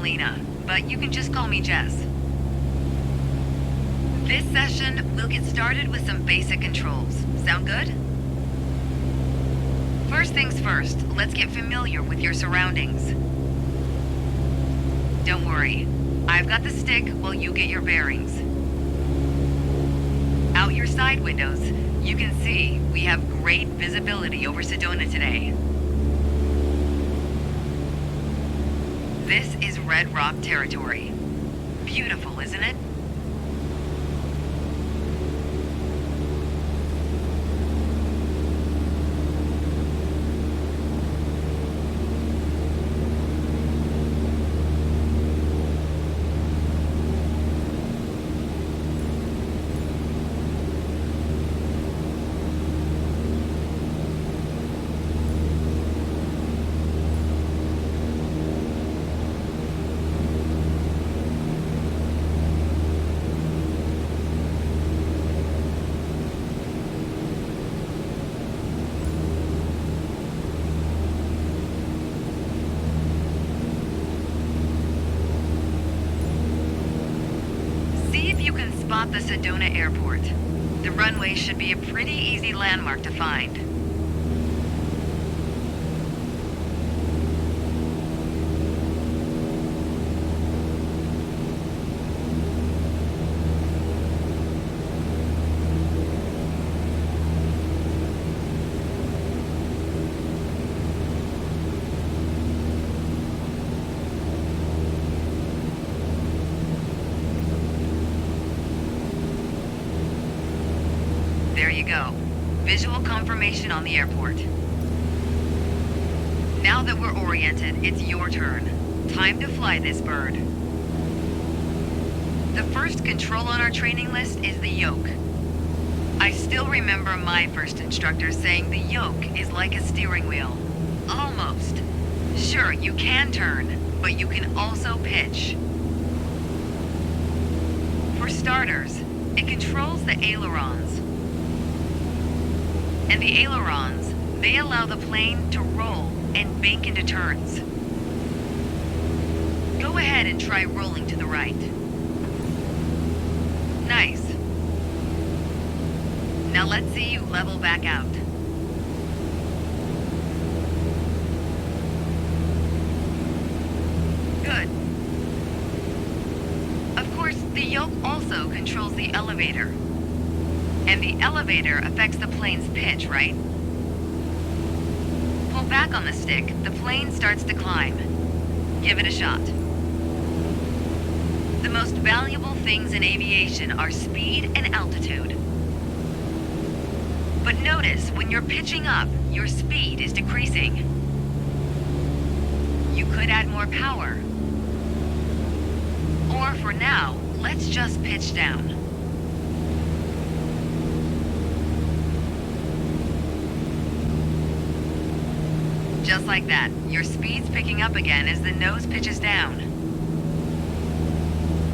Selena, but you can just call me Jess. This session, we'll get started with some basic controls. Sound good? First things first, let's get familiar with your surroundings. Don't worry, I've got the stick while you get your bearings. Out your side windows, you can see we have great visibility over Sedona today. This is Red Rock territory. Beautiful, isn't it? Spot the Sedona Airport. The runway should be a pretty easy landmark to find. There you go. Visual confirmation on the airport. Now that we're oriented, it's your turn. Time to fly this bird. The first control on our training list is the yoke. I still remember my first instructor saying the yoke is like a steering wheel. Almost. Sure, you can turn, but you can also pitch. For starters, it controls the ailerons. And the ailerons, they allow the plane to roll and bank into turns. Go ahead and try rolling to the right. Nice. Now let's see you level back out. Good. Of course, the yoke also controls the elevator. And the elevator affects the plane's pitch, right? Pull back on the stick, the plane starts to climb. Give it a shot. The most valuable things in aviation are speed and altitude. But notice, when you're pitching up, your speed is decreasing. You could add more power. Or for now, let's just pitch down. Just like that, your speed's picking up again as the nose pitches down.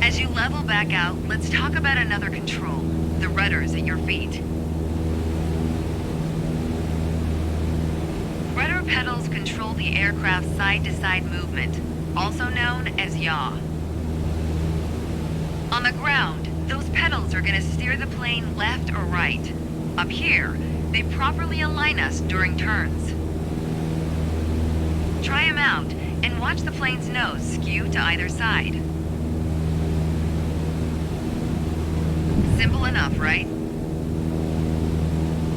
As you level back out, let's talk about another control, the rudders at your feet. Rudder pedals control the aircraft's side-to-side movement, also known as yaw. On the ground, those pedals are going to steer the plane left or right. Up here, they properly align us during turns. Try them out, and watch the plane's nose skew to either side. Simple enough, right?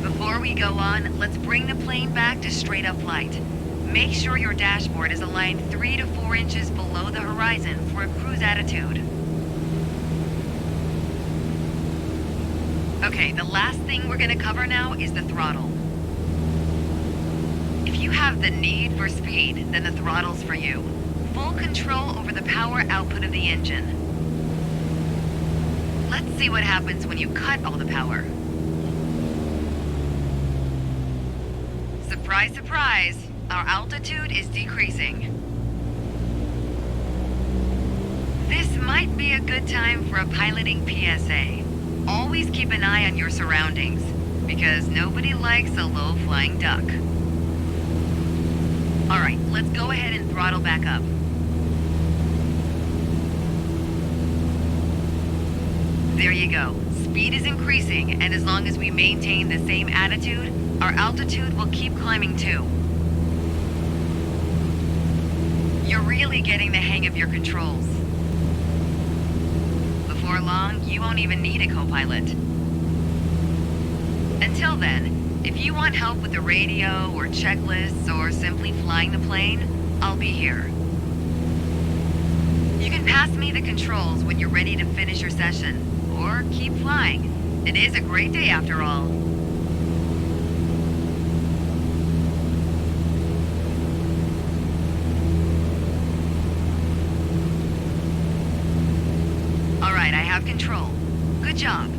Before we go on, let's bring the plane back to straight-up flight. Make sure your dashboard is aligned 3 to 4 inches below the horizon for a cruise attitude. Okay, the last thing we're gonna cover now is the throttle. If you have the need for speed, then the throttle's for you. Full control over the power output of the engine. Let's see what happens when you cut all the power. Surprise, surprise, our altitude is decreasing. This might be a good time for a piloting PSA. Always keep an eye on your surroundings, because nobody likes a low-flying duck. All right, let's go ahead and throttle back up. There you go. Speed is increasing, and as long as we maintain the same attitude, our altitude will keep climbing too. You're really getting the hang of your controls. Before long, you won't even need a co-pilot. Until then, if you want help with the radio or checklists or simply flying the plane, I'll be here. You can pass me the controls when you're ready to finish your session, or keep flying. It is a great day after all. All right, I have control. Good job.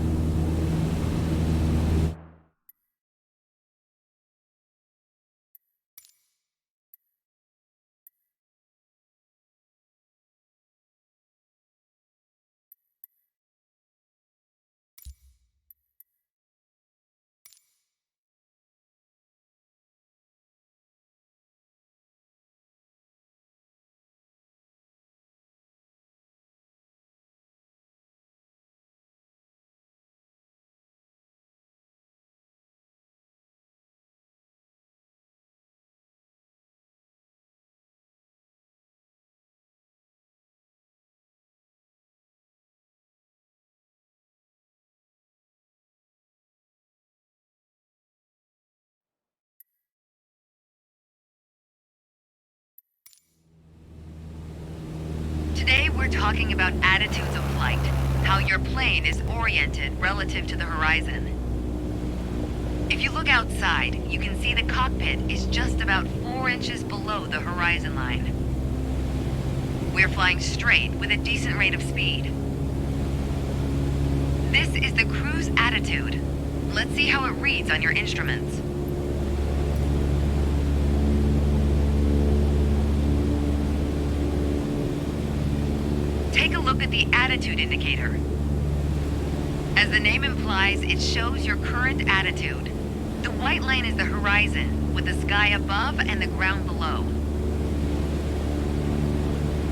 Today we're talking about attitudes of flight, how your plane is oriented relative to the horizon. If you look outside, you can see the cockpit is just about 4 inches below the horizon line. We're flying straight with a decent rate of speed. This is the cruise attitude. Let's see how it reads on your instruments. Take a look at the attitude indicator. As the name implies, it shows your current attitude. The white line is the horizon, with the sky above and the ground below.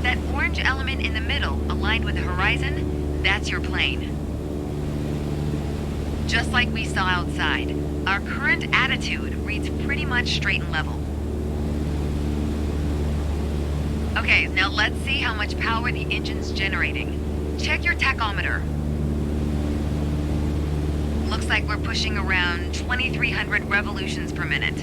That orange element in the middle, aligned with the horizon, that's your plane. Just like we saw outside, our current attitude reads pretty much straight and level. Okay, now let's see how much power the engine's generating. Check your tachometer. Looks like we're pushing around 2,300 revolutions per minute.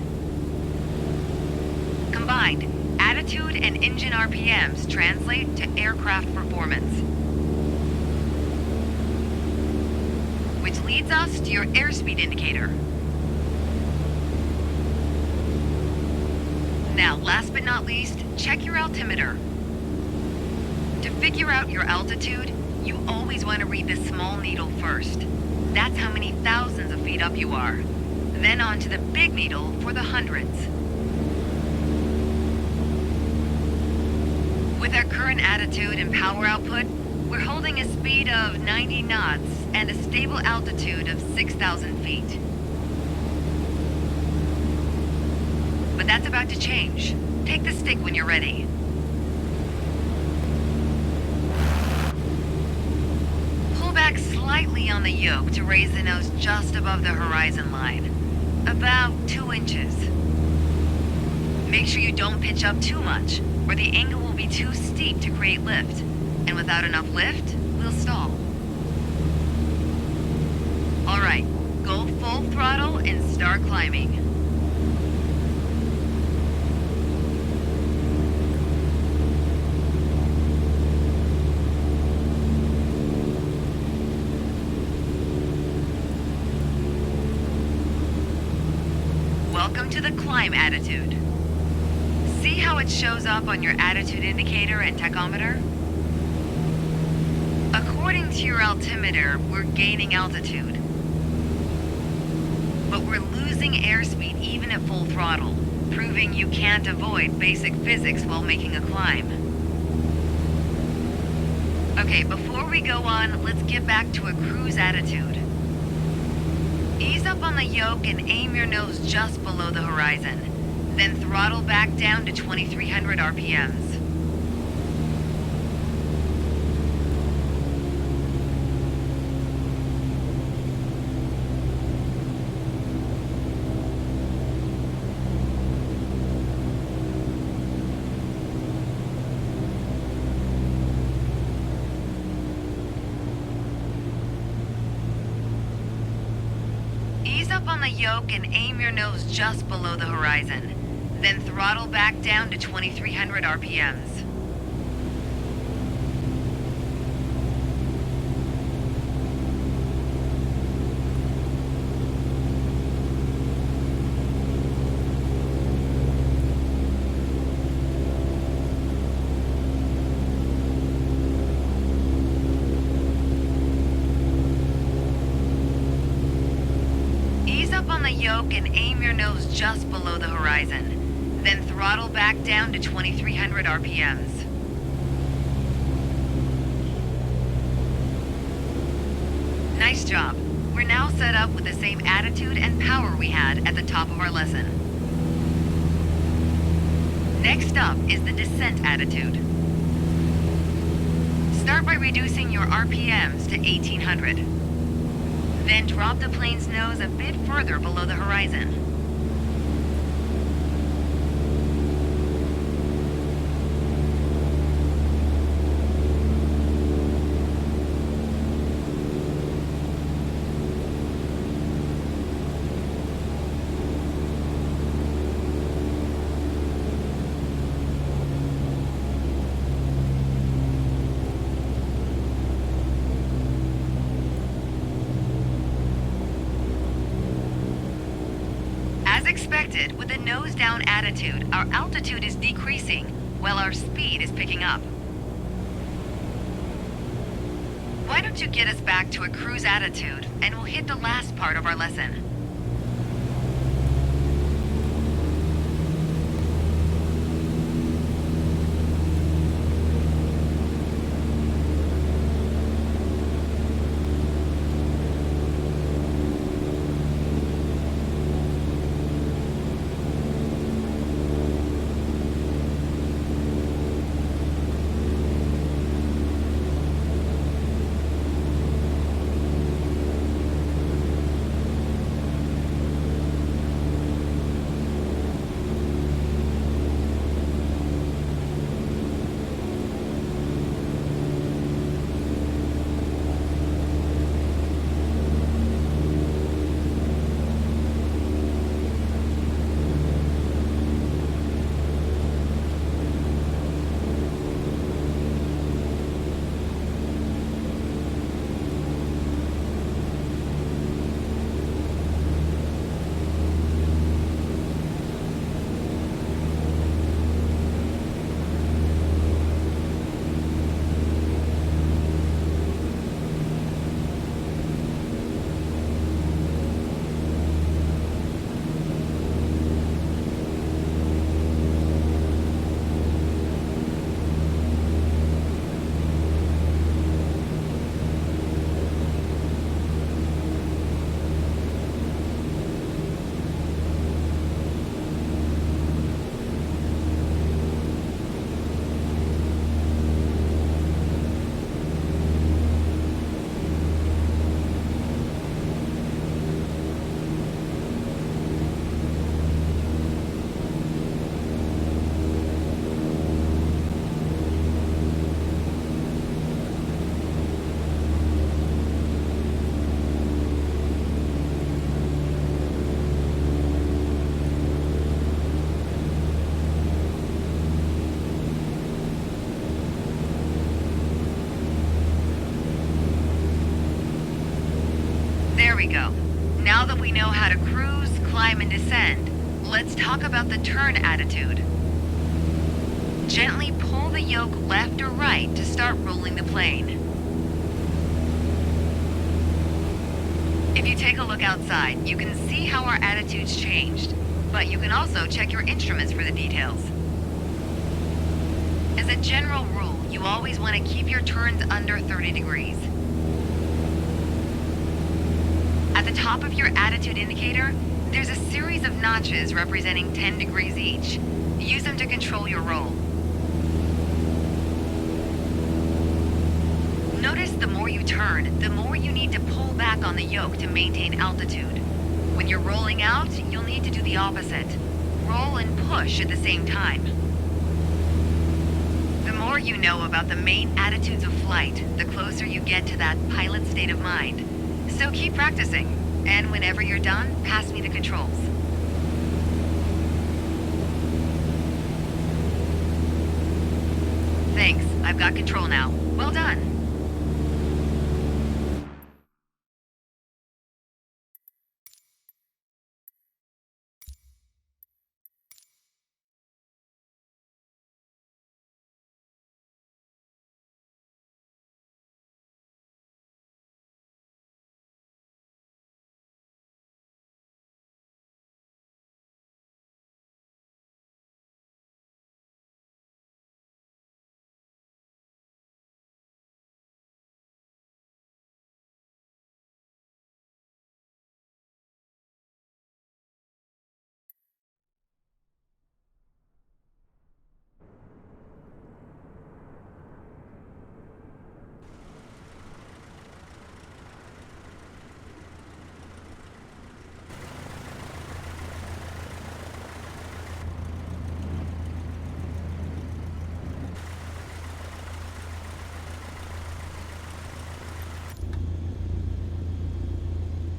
Combined, attitude and engine RPMs translate to aircraft performance. Which leads us to your airspeed indicator. Now, last but not least, check your altimeter. To figure out your altitude, you always want to read the small needle first. That's how many thousands of feet up you are. Then on to the big needle for the hundreds. With our current attitude and power output, we're holding a speed of 90 knots and a stable altitude of 6,000 feet. But that's about to change. Take the stick when you're ready. Pull back slightly on the yoke to raise the nose just above the horizon line. About 2 inches. Make sure you don't pitch up too much, or the angle will be too steep to create lift. And without enough lift, we'll stall. All right, go full throttle and start climbing. Welcome to the climb attitude. See how it shows up on your attitude indicator and tachometer? According to your altimeter, we're gaining altitude. But we're losing airspeed even at full throttle, proving you can't avoid basic physics while making a climb. Okay, before we go on, let's get back to a cruise attitude. Ease up on the yoke and aim your nose just below the horizon. Then throttle back down to 2,300 RPMs. the yoke and aim your nose just below the horizon. Then throttle back down to 2300 RPMs. Yoke and aim your nose just below the horizon. Then throttle back down to 2300 RPMs. Nice job. We're now set up with the same attitude and power we had at the top of our lesson. Next up is the descent attitude. Start by reducing your RPMs to 1800. Then drop the plane's nose a bit further below the horizon. As expected, with a nose-down attitude, our altitude is decreasing, while our speed is picking up. Why don't you get us back to a cruise attitude, and we'll hit the last part of our lesson. There we go. Now that we know how to cruise, climb, and descend, let's talk about the turn attitude. Gently pull the yoke left or right to start rolling the plane. If you take a look outside, you can see how our attitude's changed, but you can also check your instruments for the details. As a general rule, you always want to keep your turns under 30 degrees. At the top of your attitude indicator, there's a series of notches representing 10 degrees each. Use them to control your roll. Notice the more you turn, the more you need to pull back on the yoke to maintain altitude. When you're rolling out, you'll need to do the opposite. Roll and push at the same time. The more you know about the main attitudes of flight, the closer you get to that pilot state of mind. So keep practicing. And whenever you're done, pass me the controls. Thanks. I've got control now. Well done.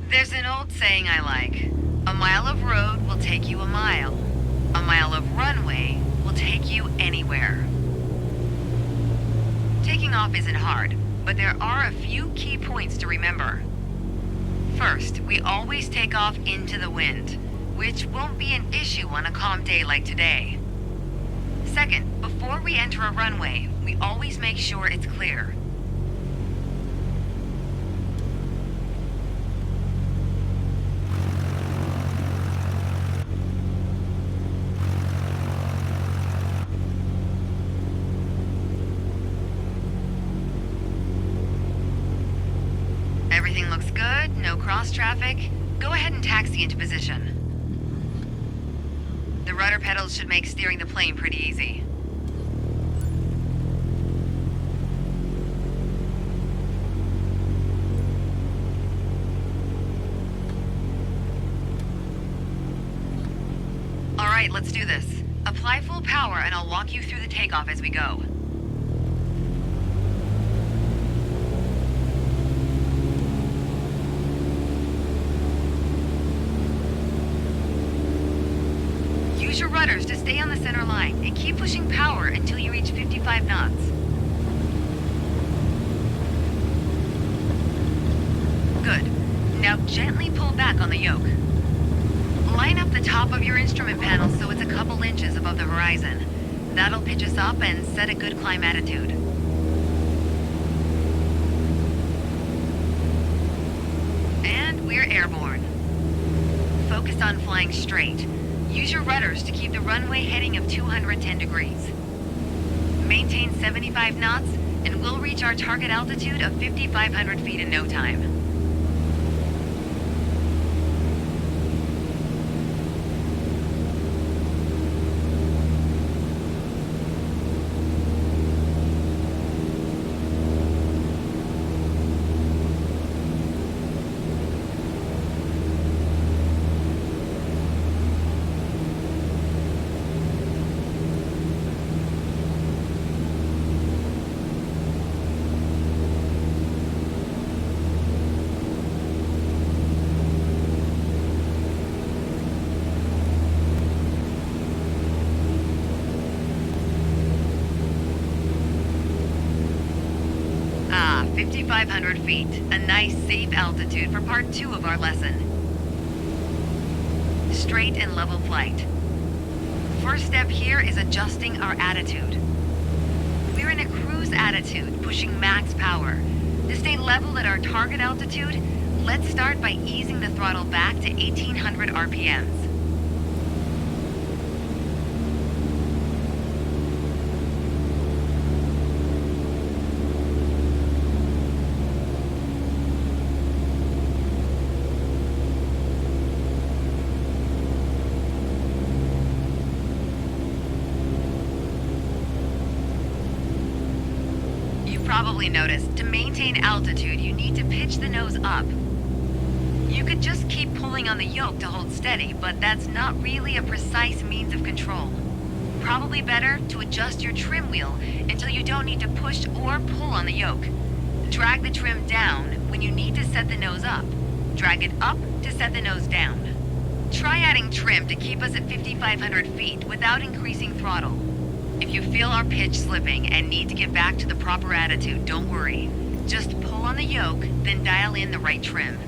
There's an old saying I like. A mile of road will take you a mile. A mile of runway will take you anywhere. Taking off isn't hard, but there are a few key points to remember. First, we always take off into the wind, which won't be an issue on a calm day like today. Second, before we enter a runway, we always make sure it's clear. Everything looks good, no cross traffic. Go ahead and taxi into position. The rudder pedals should make steering the plane pretty easy. All right, let's do this. Apply full power and I'll walk you through the takeoff as we go. Use your rudders to stay on the center line and keep pushing power until you reach 55 knots. Good. Now gently pull back on the yoke. Line up the top of your instrument panel so it's a couple inches above the horizon. That'll pitch us up and set a good climb attitude. And we're airborne. Focus on flying straight. Use your rudders to keep the runway heading of 210 degrees. Maintain 75 knots, and we'll reach our target altitude of 5,500 feet in no time. Ah, 5,500 feet. A nice, safe altitude for part 2 of our lesson. Straight and level flight. First step here is adjusting our attitude. We're in a cruise attitude, pushing max power. To stay level at our target altitude, let's start by easing the throttle back to 1,800 RPMs. Probably noticed, to maintain altitude, you need to pitch the nose up. You could just keep pulling on the yoke to hold steady, but that's not really a precise means of control. Probably better to adjust your trim wheel until you don't need to push or pull on the yoke. Drag the trim down when you need to set the nose up. Drag it up to set the nose down. Try adding trim to keep us at 5,500 feet without increasing throttle. If you feel our pitch slipping and need to get back to the proper attitude, don't worry. Just pull on the yoke, then dial in the right trim.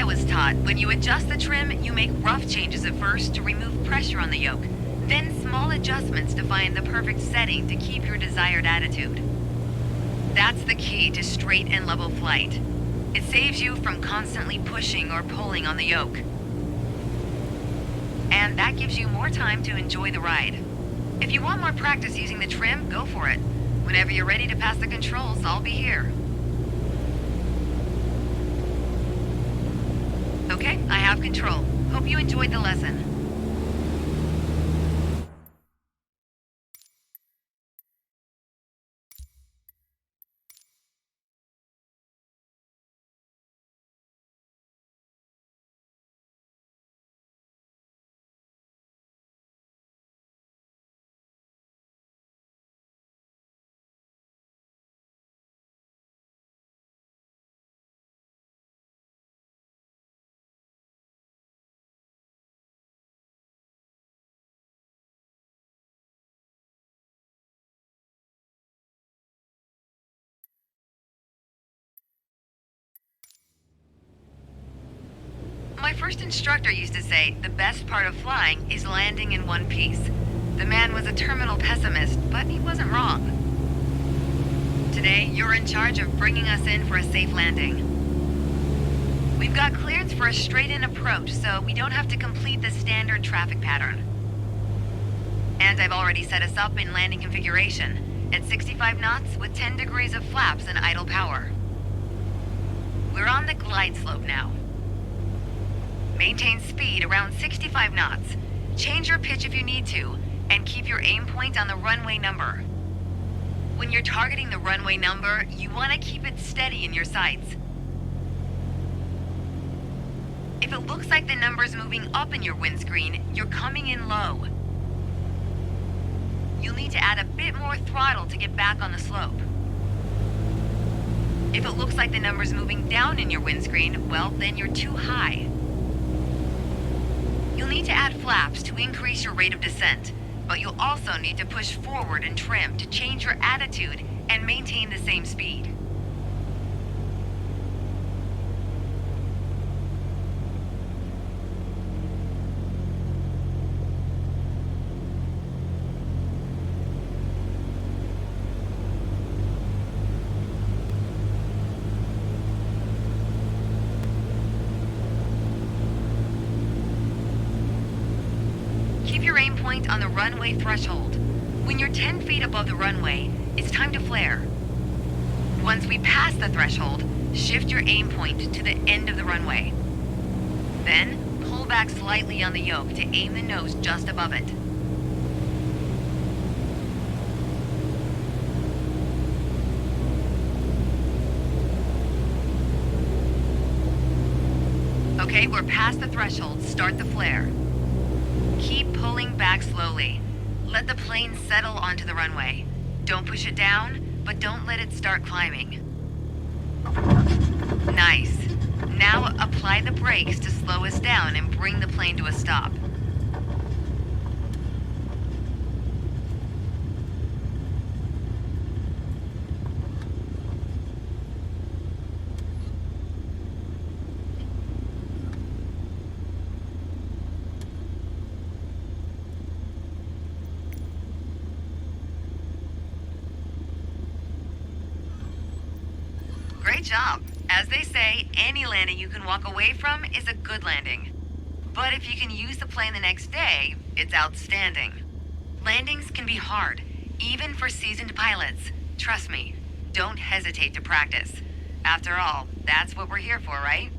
was taught, when you adjust the trim, you make rough changes at first to remove pressure on the yoke, then small adjustments to find the perfect setting to keep your desired attitude. That's the key to straight and level flight. It saves you from constantly pushing or pulling on the yoke. And that gives you more time to enjoy the ride. If you want more practice using the trim, go for it. Whenever you're ready to pass the controls, I'll be here. Okay, I have control. Hope you enjoyed the lesson. My first instructor used to say the best part of flying is landing in one piece. The man was a terminal pessimist, but he wasn't wrong. Today, you're in charge of bringing us in for a safe landing. We've got clearance for a straight-in approach, so we don't have to complete the standard traffic pattern. And I've already set us up in landing configuration, at 65 knots with 10 degrees of flaps and idle power. We're on the glide slope now. Maintain speed around 65 knots. Change your pitch if you need to, and keep your aim point on the runway number. When you're targeting the runway number, you want to keep it steady in your sights. If it looks like the number's moving up in your windscreen, you're coming in low. You'll need to add a bit more throttle to get back on the slope. If it looks like the number's moving down in your windscreen, well, then you're too high. You'll need to add flaps to increase your rate of descent, but you'll also need to push forward and trim to change your attitude and maintain the same speed. Keep your aim point on the runway threshold. When you're 10 feet above the runway, it's time to flare. Once we pass the threshold, shift your aim point to the end of the runway. Then, pull back slightly on the yoke to aim the nose just above it. Okay, we're past the threshold. Start the flare. Keep pulling back slowly. Let the plane settle onto the runway. Don't push it down, but don't let it start climbing. Nice. Now apply the brakes to slow us down and bring the plane to a stop. Great job. As they say, any landing you can walk away from is a good landing. But if you can use the plane the next day, it's outstanding. Landings can be hard, even for seasoned pilots. Trust me, don't hesitate to practice. After all, that's what we're here for, right?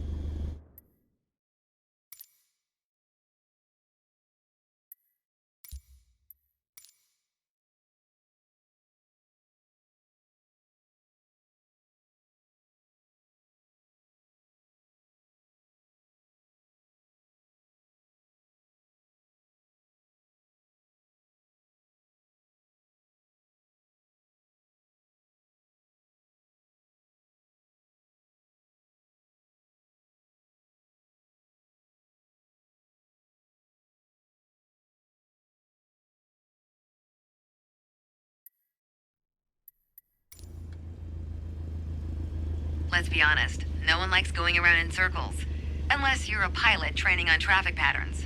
Let's be honest, no one likes going around in circles. Unless you're a pilot training on traffic patterns.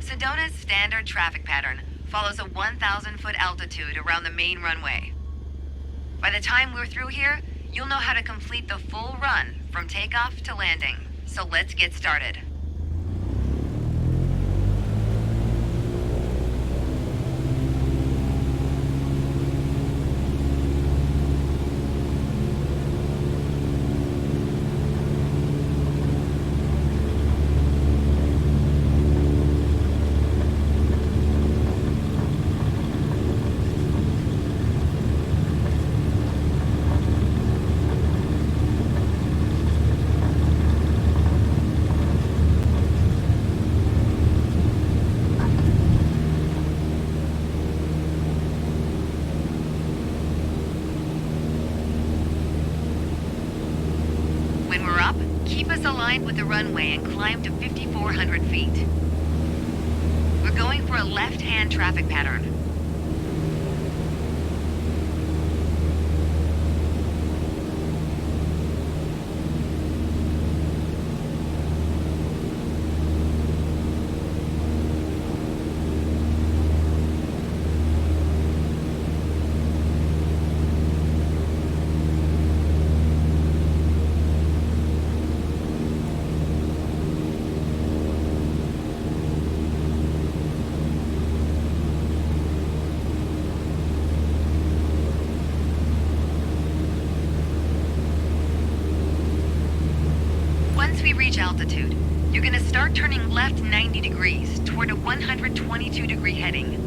Sedona's standard traffic pattern follows a 1,000-foot altitude around the main runway. By the time we're through here, you'll know how to complete the full run from takeoff to landing. So let's get started. Keep us aligned with the runway and climb to 5,400 feet. We're going for a left-hand traffic pattern. Once we reach altitude, you're gonna start turning left 90 degrees toward a 122-degree heading.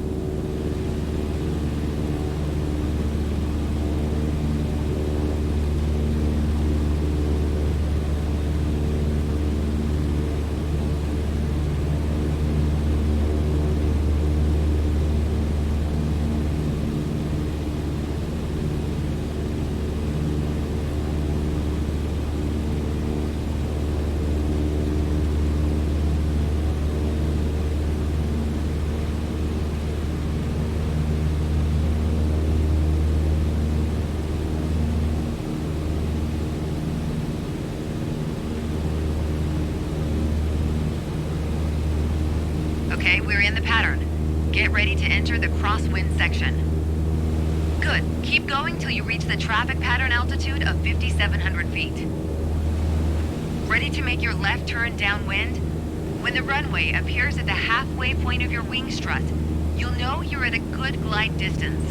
Okay, we're in the pattern. Get ready to enter the crosswind section. Good. Keep going till you reach the traffic pattern altitude of 5,700 feet. Ready to make your left turn downwind? When the runway appears at the halfway point of your wing strut, you'll know you're at a good glide distance.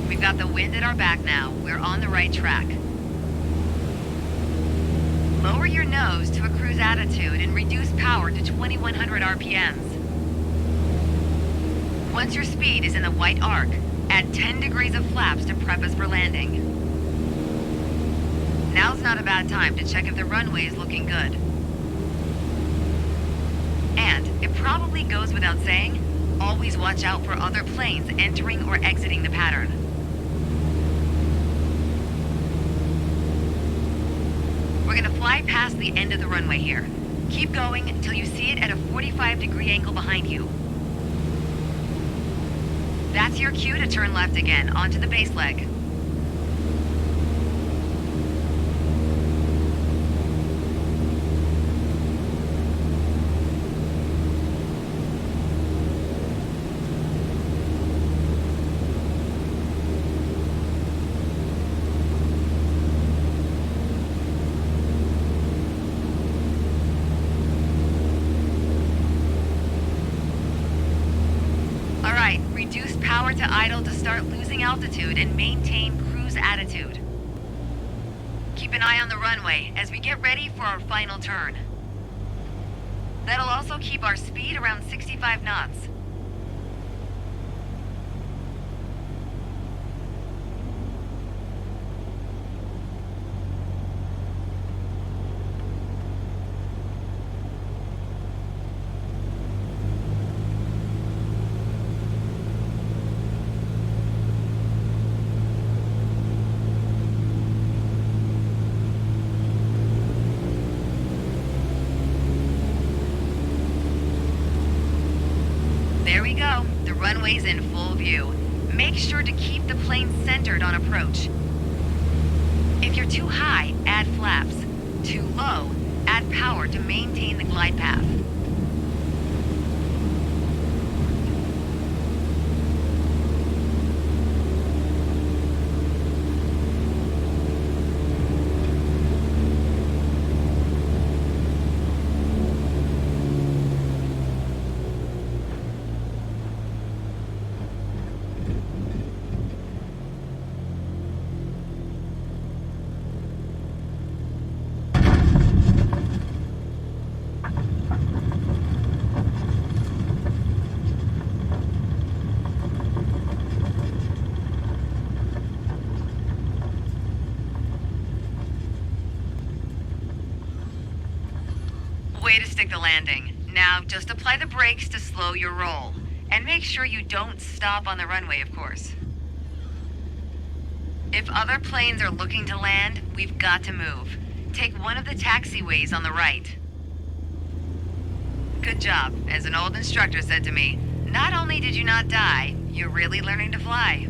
We've got the wind at our back now. We're on the right track. Lower your nose to a cruise attitude and reduce power to 2,100 RPMs. Once your speed is in the white arc, add 10 degrees of flaps to prep us for landing. Now's not a bad time to check if the runway is looking good. And, it probably goes without saying, always watch out for other planes entering or exiting the pattern. We're gonna fly past the end of the runway here. Keep going until you see it at a 45-degree angle behind you. That's your cue to turn left again, onto the base leg. Reduce power to idle to start losing altitude and maintain cruise attitude. Keep an eye on the runway as we get ready for our final turn. That'll also keep our speed around 65 knots. The runway's in full view. Make sure to keep the plane centered on approach. If you're too high, add flaps. Too low, add power to maintain the glide path. Way to stick the landing. Now, just apply the brakes to slow your roll. And make sure you don't stop on the runway, of course. If other planes are looking to land, we've got to move. Take one of the taxiways on the right. Good job. As an old instructor said to me, not only did you not die, you're really learning to fly.